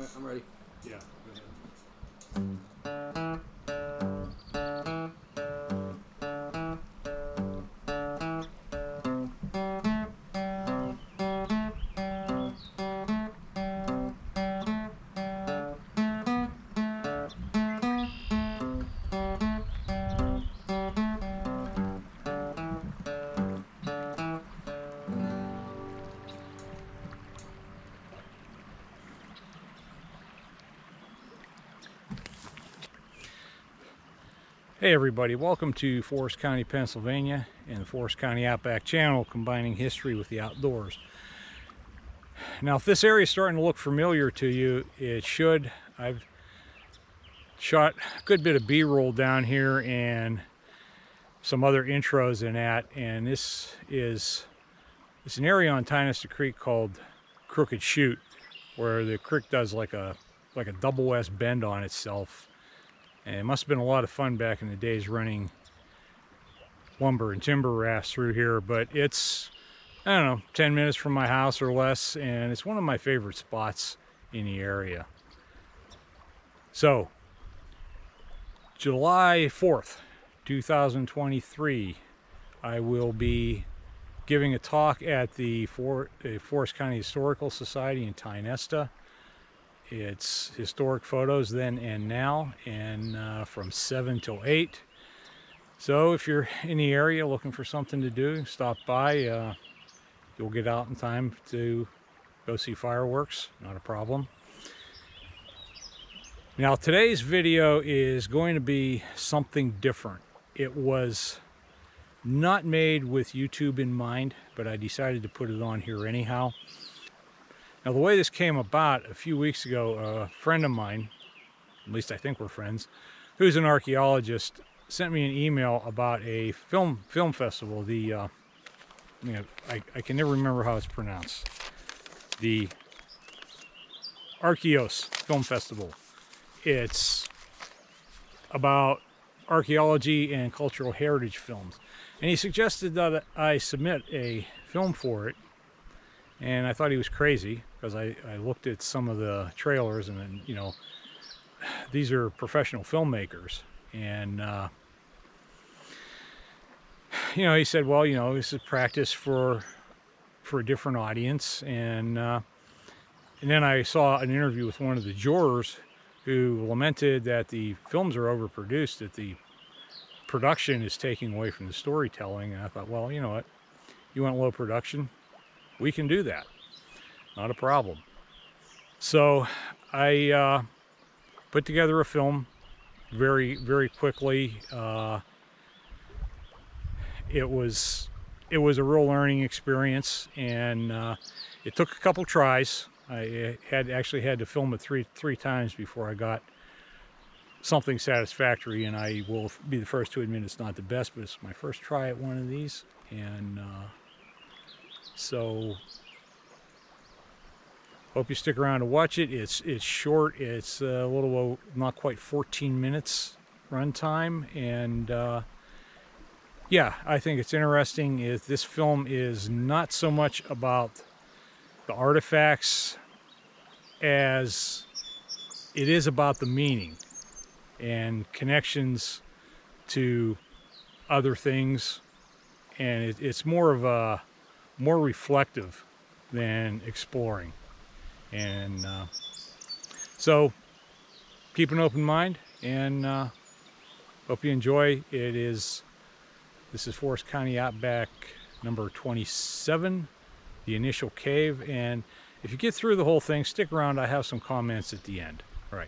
Alright, I'm ready. Yeah, go ahead. Hey everybody, welcome to Forest County, Pennsylvania and the Forest County Outback Channel, combining history with the outdoors. Now if this area is starting to look familiar to you, it should. I've shot a good bit of B-roll down here and some other intros in that, and it's an area on Tynester Creek called Crooked Chute, where the creek does like a double S bend on itself. And it must have been a lot of fun back in the days running lumber and timber rafts through here, but it's, I don't know, 10 minutes from my house or less, and it's one of my favorite spots in the area. So, July 4th, 2023, I will be giving a talk at the Forest County Historical Society in Tynesta. It's historic photos then and now, and from 7 till 8. So if you're in the area looking for something to do, stop by. You'll get out in time to go see fireworks, not a problem. Now today's video is going to be something different. It was not made with YouTube in mind, but I decided to put it on here anyhow. Now the way this came about, a few weeks ago, a friend of mine, at least I think we're friends, who's an archaeologist, sent me an email about a film festival. The I can never remember how it's pronounced. The Archaeos Film Festival. It's about archaeology and cultural heritage films, and he suggested that I submit a film for it. And I thought he was crazy, because I looked at some of the trailers, and then, you know, these are professional filmmakers. And, you know, he said, well, you know, this is practice for a different audience. And then I saw an interview with one of the jurors who lamented that the films are overproduced, that the production is taking away from the storytelling. And I thought, well, you know what, you want low production? We can do that, not a problem. So I put together a film very, very quickly. It was a real learning experience, and it took a couple tries. I actually had to film it three times before I got something satisfactory, and I will be the first to admit it's not the best, but it's my first try at one of these. And so hope you stick around to watch it. It's short. It's a little, not quite 14 minutes runtime, and yeah, I think it's interesting. This film is not so much about the artifacts as it is about the meaning and connections to other things, and it's more reflective than exploring. And so keep an open mind, and hope you enjoy. This is Forest County Outback number 27, the initial cave. And if you get through the whole thing, stick around. I have some comments at the end. All right.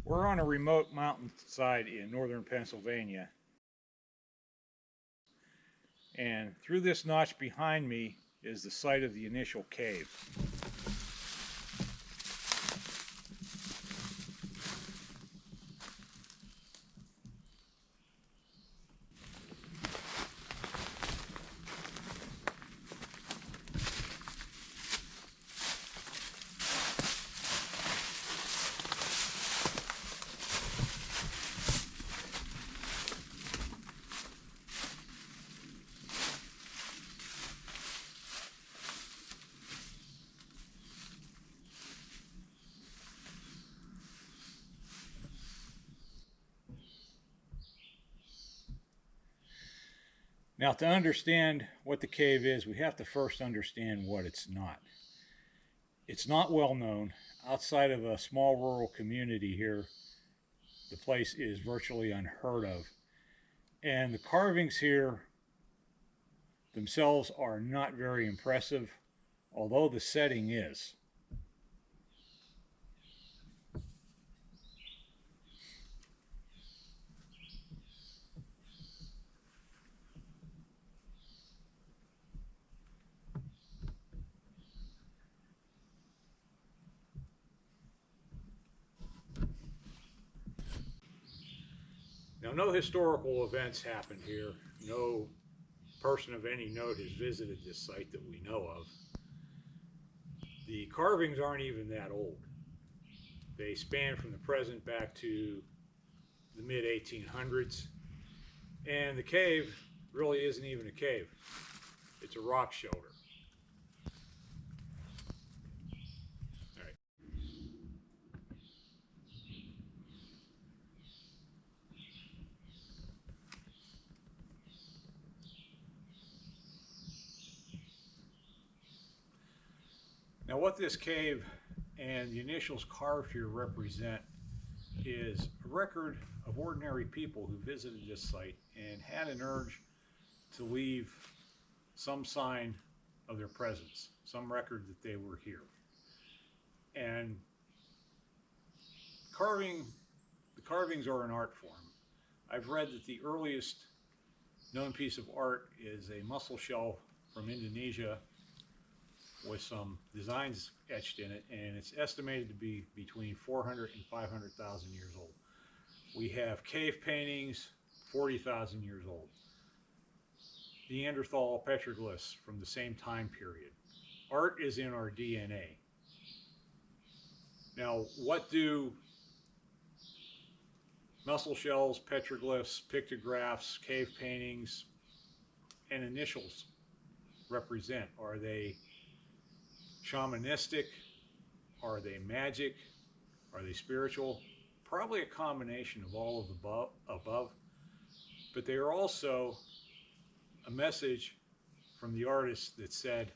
We're on a remote mountainside in northern Pennsylvania, and through this notch behind me is the site of the initial cave. Now, to understand what the cave is, we have to first understand what it's not. It's not well known. Outside of a small rural community here, the place is virtually unheard of. And the carvings here themselves are not very impressive, although the setting is. Now, no historical events happened here. No person of any note has visited this site that we know of. The carvings aren't even that old. They span from the present back to the mid-1800s. And the cave really isn't even a cave. It's a rock shelter. All right. Now, what this cave and the initials carved here represent is a record of ordinary people who visited this site and had an urge to leave some sign of their presence, some record that they were here. And the carvings are an art form. I've read that the earliest known piece of art is a mussel shell from Indonesia with some designs etched in it, and it's estimated to be between 400 and 500,000 years old. We have cave paintings 40,000 years old. Neanderthal petroglyphs from the same time period. Art is in our DNA. Now, what do mussel shells, petroglyphs, pictographs, cave paintings, and initials represent? Are they shamanistic? Are they magic? Are they spiritual? Probably a combination of all of the above, but they are also a message from the artist that said,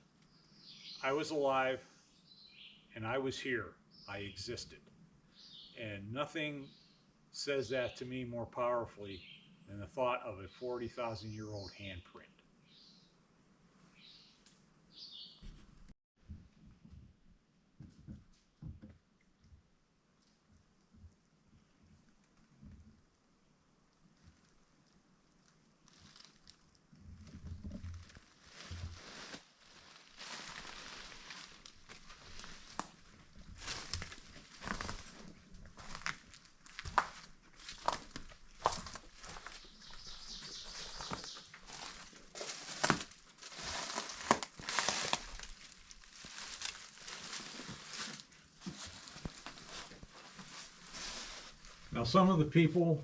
I was alive and I was here, I existed. And nothing says that to me more powerfully than the thought of a 40,000-year-old handprint. Now, some of the people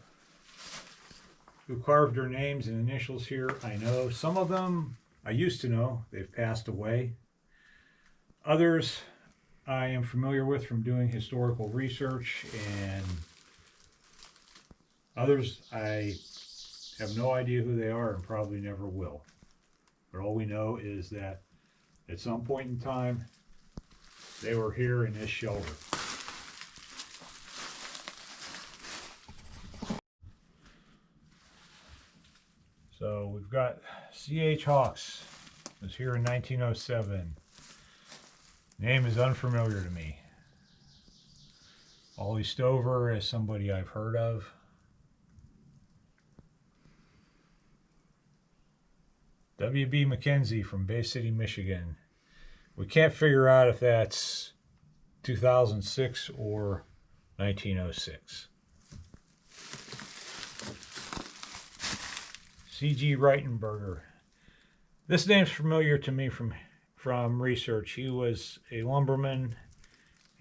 who carved their names and initials here, I know. Some of them I used to know. They've passed away. Others I am familiar with from doing historical research, and others I have no idea who they are and probably never will. But all we know is that at some point in time, they were here in this shelter. So we've got C.H. Hawks, was here in 1907. Name is unfamiliar to me. Ollie Stover is somebody I've heard of. W.B. McKenzie from Bay City, Michigan. We can't figure out if that's 2006 or 1906. C.G. Reitenberger. This name's familiar to me from research. He was a lumberman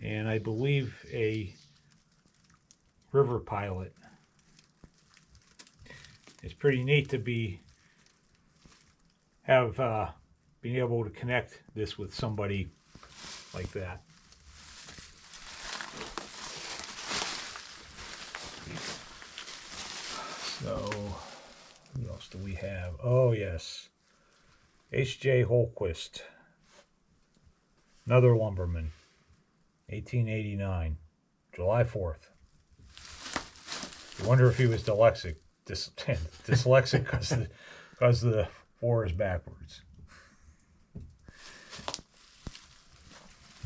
and I believe a river pilot. It's pretty neat to been able to connect this with somebody like that. So Who else do we have? Oh, yes. H.J. Holquist. Another lumberman. 1889. July 4th. You wonder if he was dyslexic. Dyslexic because the 4 is backwards.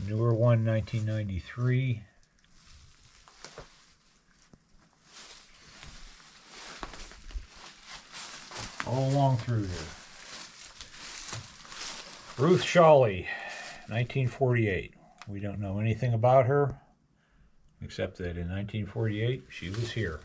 Newer one, 1993. All along through here. Ruth Shawley, 1948. We don't know anything about her, except that in 1948 she was here.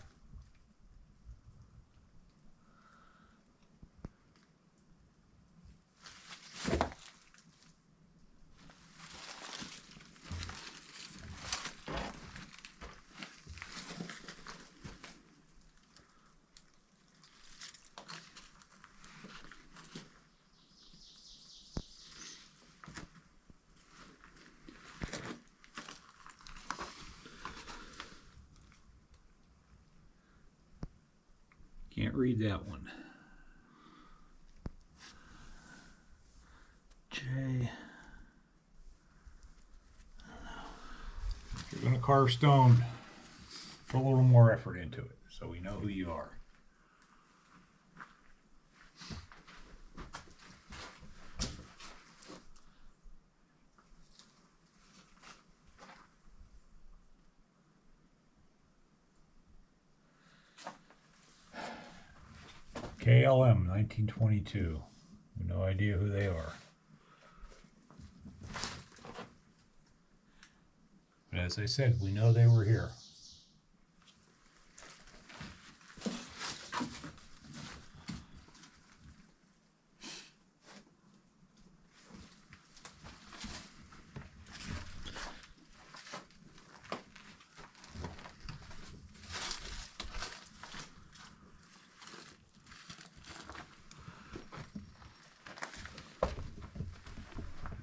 Can't read that one. J. If you're going to carve stone, put a little more effort into it so we know who you are. KLM, 1922. No idea who they are. But as I said, we know they were here.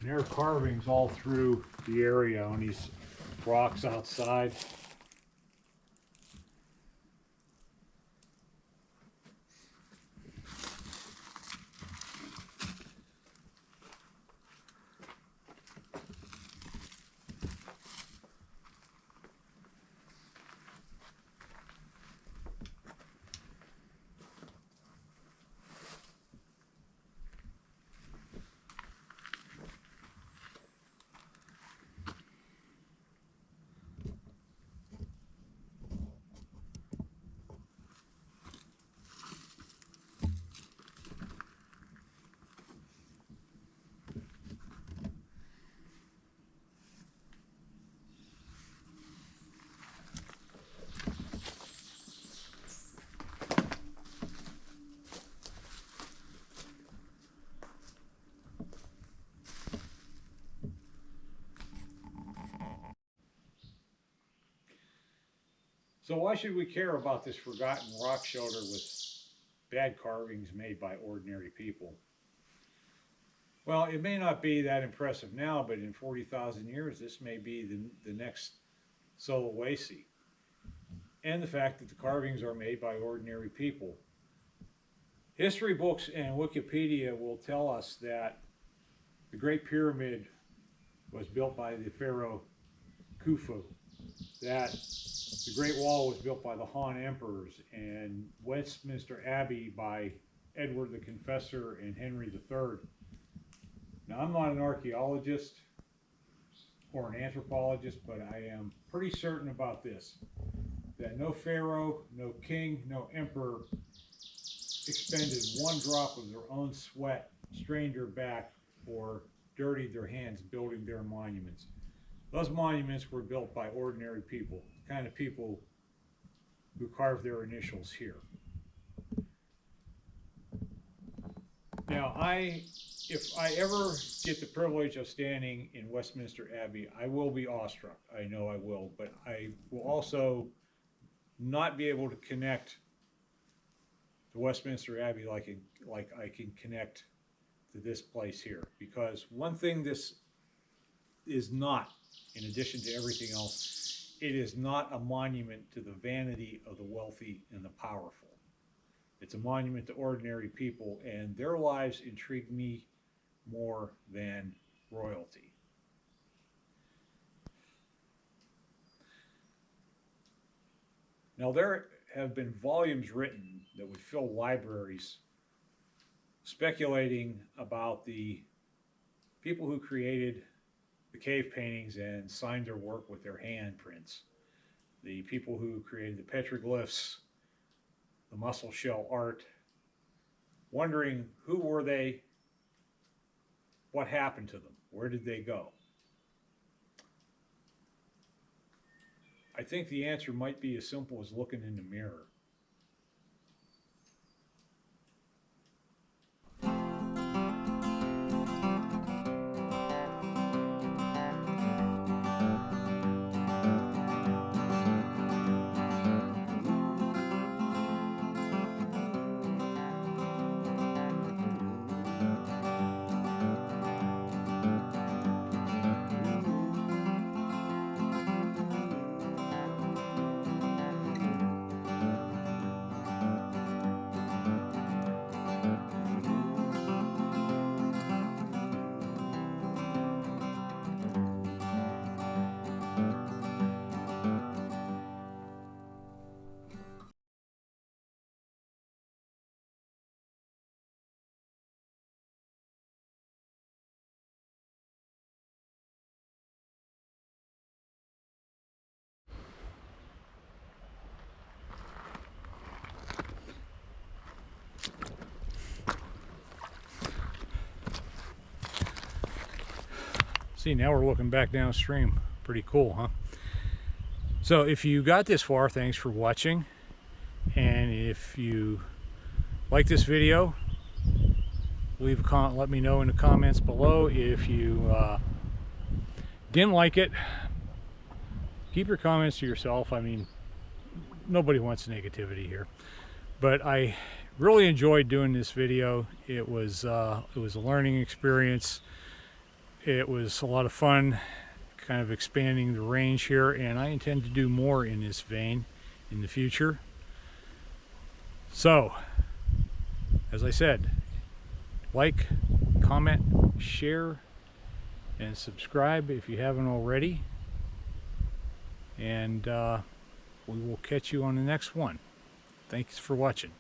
There are carvings all through the area on these rocks outside. So why should we care about this forgotten rock shelter with bad carvings made by ordinary people? Well, it may not be that impressive now, but in 40,000 years, this may be the next Sulawesi. And the fact that the carvings are made by ordinary people. History books and Wikipedia will tell us that the Great Pyramid was built by the Pharaoh Khufu, that the Great Wall was built by the Han emperors, and Westminster Abbey by Edward the Confessor and Henry III. Now, I'm not an archaeologist or an anthropologist, but I am pretty certain about this, that no pharaoh, no king, no emperor expended one drop of their own sweat, strained their back, or dirtied their hands building their monuments. Those monuments were built by ordinary people, the kind of people who carved their initials here. Now, if I ever get the privilege of standing in Westminster Abbey, I will be awestruck. I know I will, but I will also not be able to connect to Westminster Abbey like I can connect to this place here. Because one thing this is not, in addition to everything else, it is not a monument to the vanity of the wealthy and the powerful. It's a monument to ordinary people, and their lives intrigue me more than royalty. Now, there have been volumes written that would fill libraries speculating about the people who created the cave paintings and signed their work with their handprints, the people who created the petroglyphs, the mussel shell art, wondering who were they, what happened to them, where did they go? I think the answer might be as simple as looking in the mirror. See, now we're looking back downstream. Pretty cool, huh? So if you got this far, thanks for watching. And if you like this video, leave a comment, let me know in the comments below. If you didn't like it, keep your comments to yourself. I mean, nobody wants negativity here. But I really enjoyed doing this video. It was a learning experience. It was a lot of fun, kind of expanding the range here, and I intend to do more in this vein in the future. So, as I said, like, comment, share, and subscribe if you haven't already. And we will catch you on the next one. Thanks for watching.